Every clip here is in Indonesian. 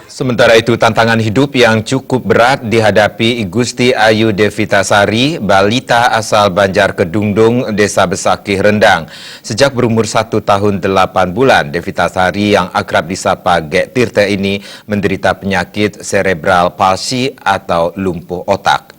Sementara itu, tantangan hidup yang cukup berat dihadapi Igusti Ayu Devitasari, balita asal Banjar Kedungdung, Desa Besakih, Rendang. Sejak berumur 1 tahun 8 bulan, Devitasari yang akrab disapa Gek Tirta ini menderita penyakit cerebral palsy atau lumpuh otak.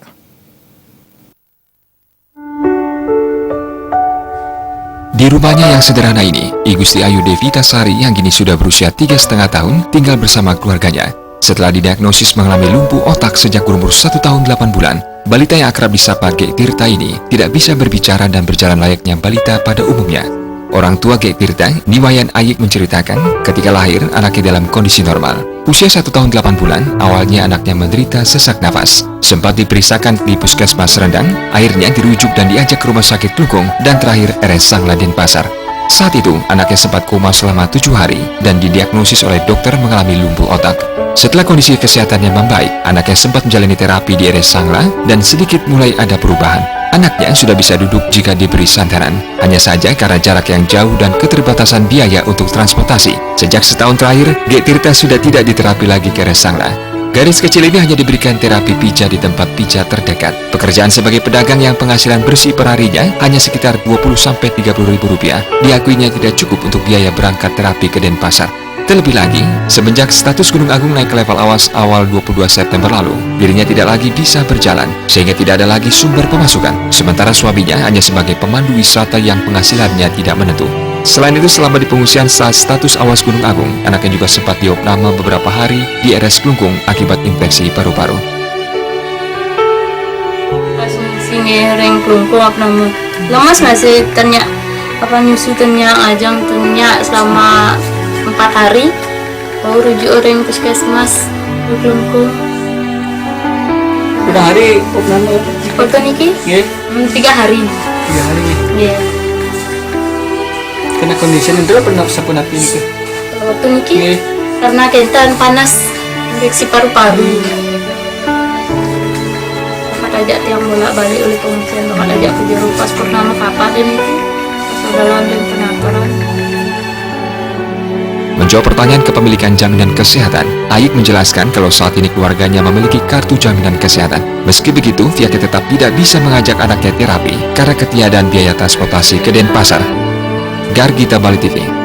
Di rumahnya yang sederhana ini, Igusti Ayu Devitasari yang kini sudah berusia 3,5 tahun tinggal bersama keluarganya. Setelah didiagnosis mengalami lumpuh otak sejak berumur 1 tahun 8 bulan, balita yang akrab disapa Gek Tirta ini tidak bisa berbicara dan berjalan layaknya balita pada umumnya. Orang tua Gek Tirta, Niwayan Ayik, menceritakan ketika lahir anaknya dalam kondisi normal. Usia 1 tahun 8 bulan, awalnya anaknya menderita sesak nafas. Sempat diperiksakan di Puskesmas Rendang, akhirnya dirujuk dan diajak ke Rumah Sakit Klungkung dan terakhir RS Sangla Denpasar. Saat itu, anaknya sempat koma selama 7 hari dan didiagnosis oleh dokter mengalami lumpuh otak. Setelah kondisi kesehatannya membaik, anaknya sempat menjalani terapi di RS Sangla dan sedikit mulai ada perubahan. Anaknya sudah bisa duduk jika diberi sandaran. Hanya saja karena jarak yang jauh dan keterbatasan biaya untuk transportasi. Sejak setahun terakhir, Gek Tirta sudah tidak diterapi lagi ke RS Sangla. Gadis kecil ini hanya diberikan terapi pijat di tempat pijat terdekat. Pekerjaan sebagai pedagang yang penghasilan bersih per harinya hanya sekitar 20-30 ribu rupiah. Diakuinya tidak cukup untuk biaya berangkat terapi ke Denpasar. Terlebih lagi, semenjak status Gunung Agung naik ke level awas awal 22 September lalu, dirinya tidak lagi bisa berjalan, sehingga tidak ada lagi sumber pemasukan. Sementara suaminya hanya sebagai pemandu wisata yang penghasilannya tidak menentu. Selain itu, selama di pengungsian saat status awas Gunung Agung, anaknya juga sempat diopname beberapa hari di RS Klungkung akibat infeksi paru-paru. Pas singereng Klungkung opname, lemas masih ternya nyusu ternya ajang ternya selama 4 hari. Baru rujuk orang puskesmas di Klungkung. Udah hari opname? Foto niki? Iya. 3 hari. 3 hari. Iya. Kena kondisi itu pernah sapu napi ini. Waktu niki Iya. karena kentan panas infeksi paru-paru. Dapat ajak tiang bolak balik oleh pengungsian, dapat ajak ke biro paspor nama kapal dan itu saudara dan penataran. Menjawab pertanyaan kepemilikan jaminan kesehatan, Ayik menjelaskan kalau saat ini keluarganya memiliki kartu jaminan kesehatan. Meski begitu, pihaknya tetap tidak bisa mengajak anaknya terapi karena ketiadaan biaya transportasi ke Denpasar. Gargita Bali TV.